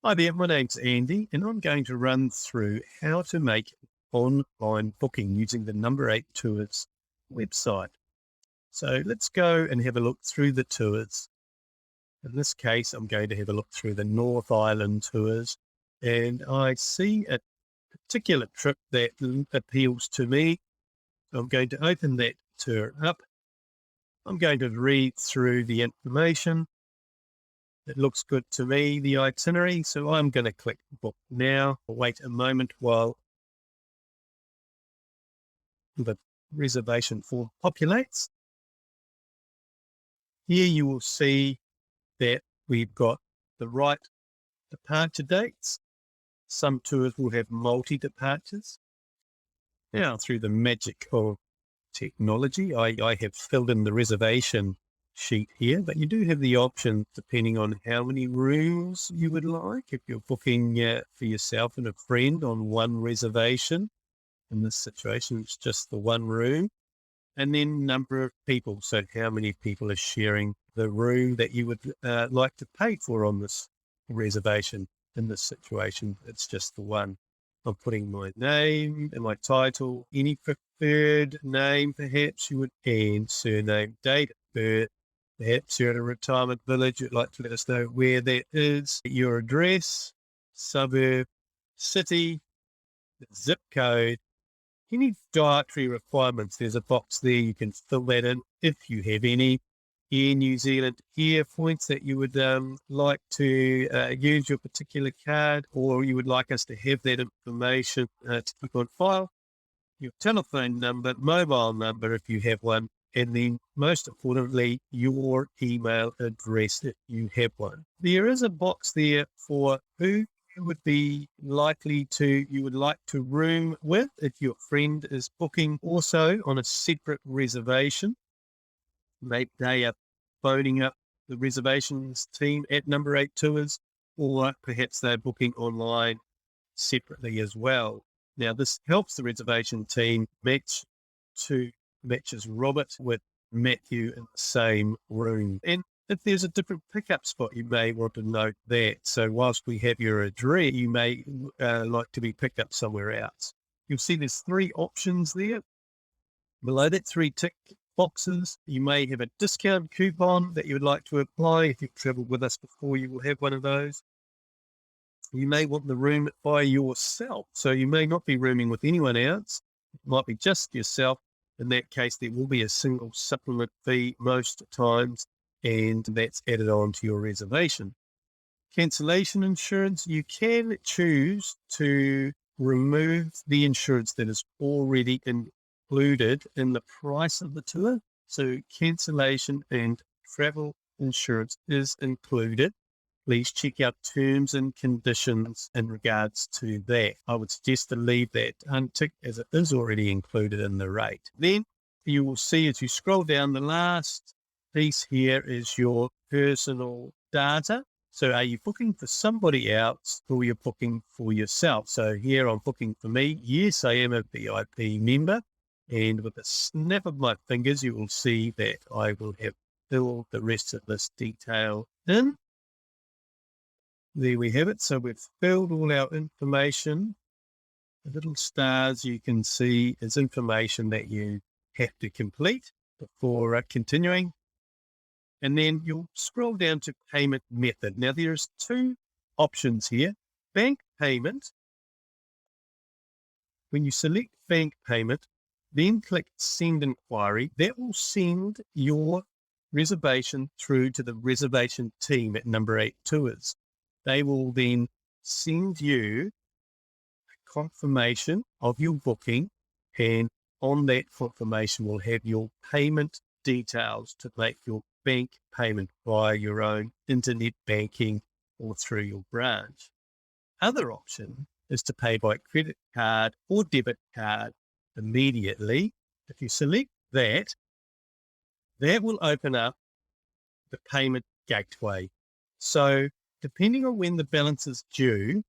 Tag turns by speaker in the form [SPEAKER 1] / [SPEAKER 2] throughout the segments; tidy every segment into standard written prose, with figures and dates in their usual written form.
[SPEAKER 1] Hi there, my name's Andy, and I'm going to run through how to make online booking using the Number 8 Tours website. So let's go and have a look through the tours. In this case, I'm going to have a look through the North Island tours, and I see a particular trip that appeals to me. I'm going to open that tour up. I'm going to read through the information. It looks good to me, the itinerary, so I'm going to click book now. I'll wait a moment while the reservation form populates. Here you will see that we've got the right departure dates. Some tours will have multi-departures. Now, through the magic of technology, I have filled in the reservation sheet here, but you do have the option depending on how many rooms you would like. If you're booking for yourself and a friend on one reservation, in this situation, it's just the one room, and then number of people. So how many people are sharing the room that you would like to pay for on this reservation. In this situation, it's just the one. I'm putting my name and my title, any preferred name perhaps you would, and surname, date of birth. Perhaps you're at a retirement village, you'd like to let us know where that is, your address, suburb, city, zip code, any dietary requirements. There's a box there, you can fill that in if you have any. Air New Zealand Air points that you would like to use your particular card, or you would like us to have that information to keep on file. Your telephone number, mobile number if you have one, and then most importantly, your email address if you have one. There is a box there for who you would be you would like to room with if your friend is booking also on a separate reservation. Maybe they are phoning up the reservations team at Number 8 Tours, or perhaps they're booking online separately as well. Now, this helps the reservation team matches Robert with Matthew in the same room. And if there's a different pickup spot, you may want to note that. So whilst we have your address, you may like to be picked up somewhere else. You'll see there's three options there. Below that, three tick boxes. You may have a discount coupon that you would like to apply. If you've travelled with us before, you will have one of those. You may want the room by yourself. So you may not be rooming with anyone else. It might be just yourself. In that case, there will be a single supplement fee most times, and that's added on to your reservation. Cancellation insurance, you can choose to remove the insurance that is already included in the price of the tour. So cancellation and travel insurance is included. Please check out terms and conditions in regards to that. I would suggest to leave that unticked as it is already included in the rate. Then you will see as you scroll down, the last piece here is your personal data. So are you booking for somebody else or you're booking for yourself? So here I'm booking for me. Yes, I am a VIP member. And with a snap of my fingers, you will see that I will have filled the rest of this detail in. There we have it. So we've filled all our information. The little stars you can see is information that you have to complete before continuing. And then you'll scroll down to payment method. Now there's two options here. Bank payment. When you select bank payment, then click send inquiry. That will send your reservation through to the reservation team at Number 8 Tours. They will then send you a confirmation of your booking, and on that confirmation will have your payment details to make your bank payment via your own internet banking or through your branch. Other option is to pay by credit card or debit card immediately. If you select that, that will open up the payment gateway. So depending on when the balance is due,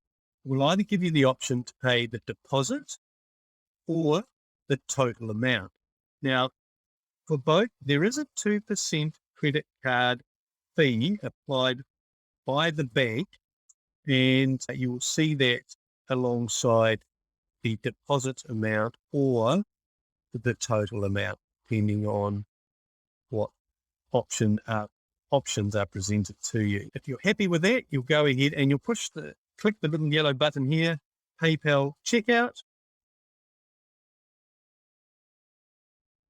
[SPEAKER 1] we'll either give you the option to pay the deposit or the total amount. Now, for both, there is a 2% credit card fee applied by the bank And you will see that alongside the deposit amount or the total amount, depending on what options are presented to you. If you're happy with that, you'll go ahead and you'll click the little yellow button here, PayPal checkout.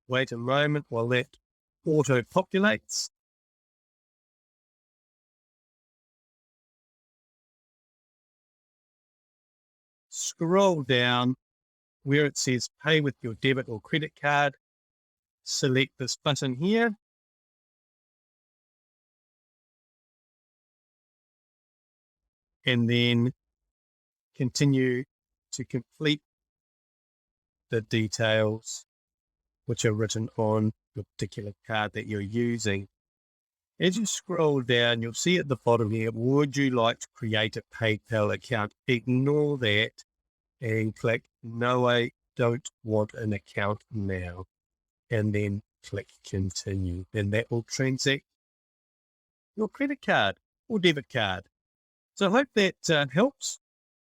[SPEAKER 1] Wait a moment while that auto populates. Scroll down where it says pay with your debit or credit card. Select this button here. And then continue to complete the details which are written on the particular card that you're using. As you scroll down, you'll see at the bottom here, would you like to create a PayPal account? Ignore that and click no, I don't want an account now. And then click continue. And that will transact your credit card or debit card. So I hope that helps.